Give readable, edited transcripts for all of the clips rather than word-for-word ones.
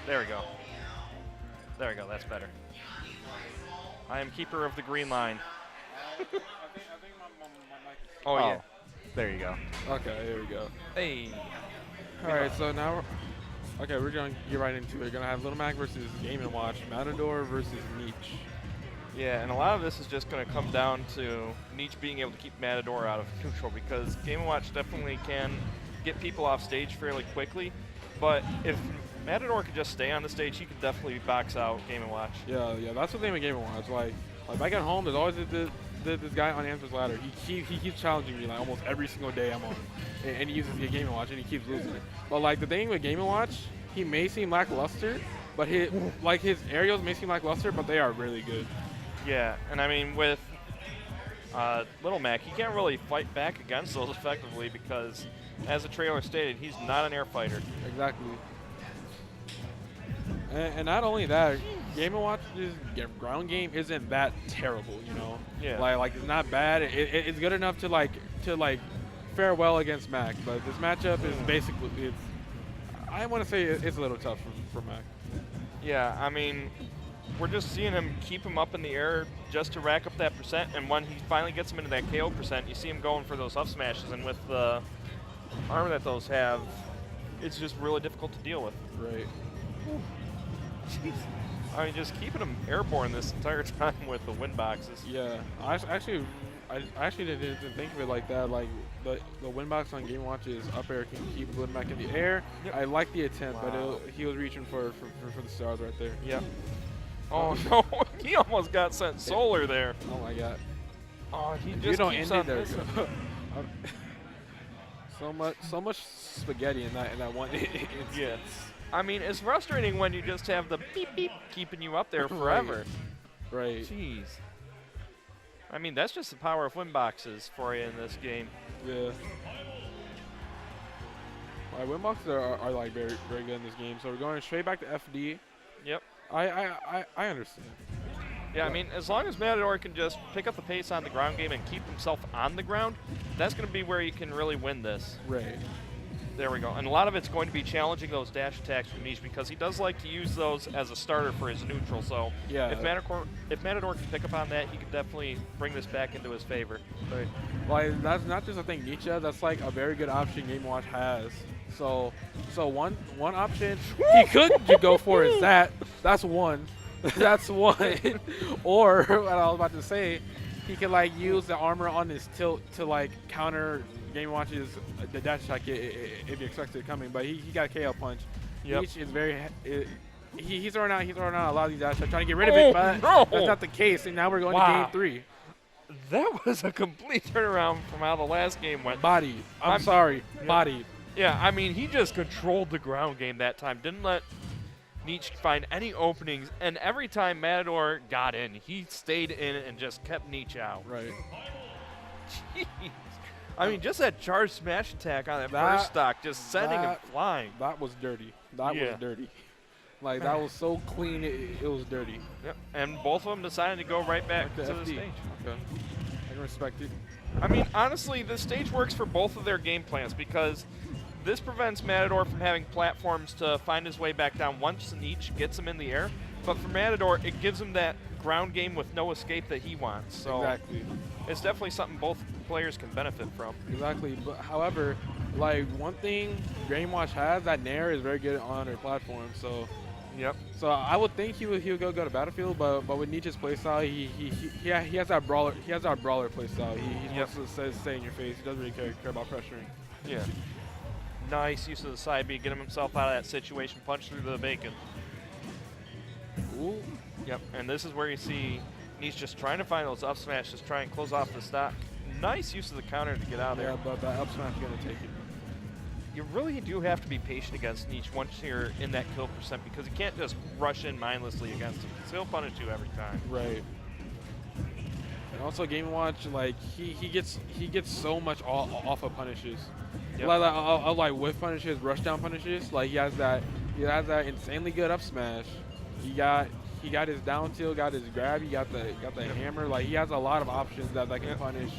There we go. There we go. That's better. I am keeper of the green line. Oh, yeah. There you go. Okay, here we go. Hey. All right, so now, we're going to get right into it. We're going to have Little Mac versus Game & Watch, Matador versus Neech. Yeah, and a lot of this is just going to come down to Neech being able to keep Matador out of neutral, because Game & Watch definitely can get people off stage fairly quickly, but if Matador could just stay on the stage, he could definitely box out Game & Watch. Yeah, that's the thing with Game & Watch. Like back at home, there's always this guy on Answer's Ladder. He keeps challenging me like almost every single day I'm on, and he uses the Game & Watch, and he keeps losing it. But like the thing with Game & Watch, he may seem lackluster, but his aerials may seem lackluster, but they are really good. Yeah, and I mean with Little Mac, he can't really fight back against those effectively because, as the trailer stated, he's not an air fighter. Exactly. And not only that, Game & Watch's ground game isn't that terrible, you know. Yeah. Like it's not bad. It's good enough to fare well against Mac. But this matchup is basically I want to say it's a little tough for Mac. Yeah, I mean, we're just seeing him keep him up in the air just to rack up that percent, and when he finally gets him into that KO percent, you see him going for those up smashes, and with the armor that those have, it's just really difficult to deal with. Right. Jeez. I mean, just keeping him airborne this entire time with the wind boxes. Yeah, I actually didn't think of it like that. Like the wind box on Game Watch's up air can keep Little Mac in the air. Yep. I like the attempt, but he was reaching for the stars right there. Yep. Oh no, he almost got sent solar there. Oh my god. Oh, he just keeps on there. so much spaghetti in that one instance. Yeah. I mean, it's frustrating when you just have the beep beep keeping you up there forever. Right. Jeez. I mean, that's just the power of wind boxes for you in this game. Yeah. Wind boxes are like very very good in this game. So we're going straight back to FD. Yep. I understand. Yeah, I mean, as long as Matador can just pick up the pace on the ground game and keep himself on the ground, that's going to be where he can really win this. Right. There we go. And a lot of it's going to be challenging those dash attacks from Neech because he does like to use those as a starter for his neutral. So yeah. if Matador can pick up on that, he can definitely bring this back into his favor. Right. Well, that's not just a thing Neech does. That's like a very good option Game & Watch has. So one option he could go for is that. That's one. That's one. Or what I was about to say, he can like use the armor on his tilt to like counter Game & Watch's the dash attack if he expects it coming. But he got a KO punch. Yep. Neech is very he's throwing out a lot of these dash attacks, trying to get rid of it, but that's not the case. And now we're going to game 3. That was a complete turnaround from how the last game went. Bodied. I'm sorry. Yeah. Bodied. Yeah, I mean, he just controlled the ground game that time. Didn't let Neech find any openings. And every time Matador got in, he stayed in and just kept Neech out. Right. Jeez. I mean, just that charge smash attack on that first stock, just sending him flying. That was dirty. That was dirty. Like, that was so clean, it was dirty. Yep. And both of them decided to go right back to the stage. Okay. I can respect it. I mean, honestly, the stage works for both of their game plans because this prevents Matador from having platforms to find his way back down once Neech gets him in the air. But for Matador, it gives him that ground game with no escape that he wants. So exactly. It's definitely something both players can benefit from. Exactly. But however, like one thing Game Watch has, that Nair is very good on their platform. So yep. So I would think he would go to Battlefield, but with Neech's playstyle, he has that brawler playstyle. He wants to stay in your face. He doesn't really care about pressuring. Yeah. Nice use of the side B, get himself out of that situation, punch through the bacon. Ooh. Yep, and this is where you see Neech just trying to find those up smashes, try and close off the stock. Nice use of the counter to get out of there. Yeah, but that up smash is going to take it. You really do have to be patient against Neech once you're in that kill percent because you can't just rush in mindlessly against him. He'll punish you every time. Right. And also Game & Watch, like he gets so much off of punishes. Yep. Like whiff punishes, rush down punishes. Like he has that insanely good up smash. He got his down tilt, got his grab, he got the hammer. Like he has a lot of options that can punish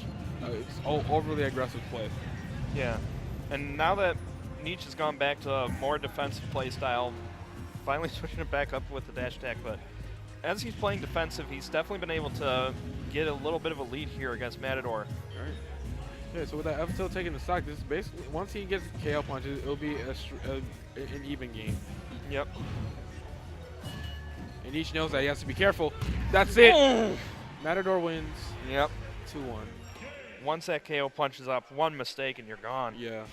overly aggressive play. Yeah. And now that Neech has gone back to a more defensive play style, finally switching it back up with the dash attack, but as he's playing defensive, he's definitely been able to get a little bit of a lead here against Matador. All right. Yeah, so with that F tilt taking the stock, this is basically, once he gets KO punches, it'll be an even game. Yep. And each knows that he has to be careful. That's it. Matador wins. Yep. 2-1. Once that KO punch is up, one mistake and you're gone. Yeah.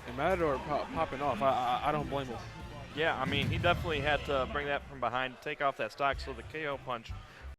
And Matador popping off. I don't blame him. Yeah, I mean, he definitely had to bring that from behind, take off that stock so the KO punch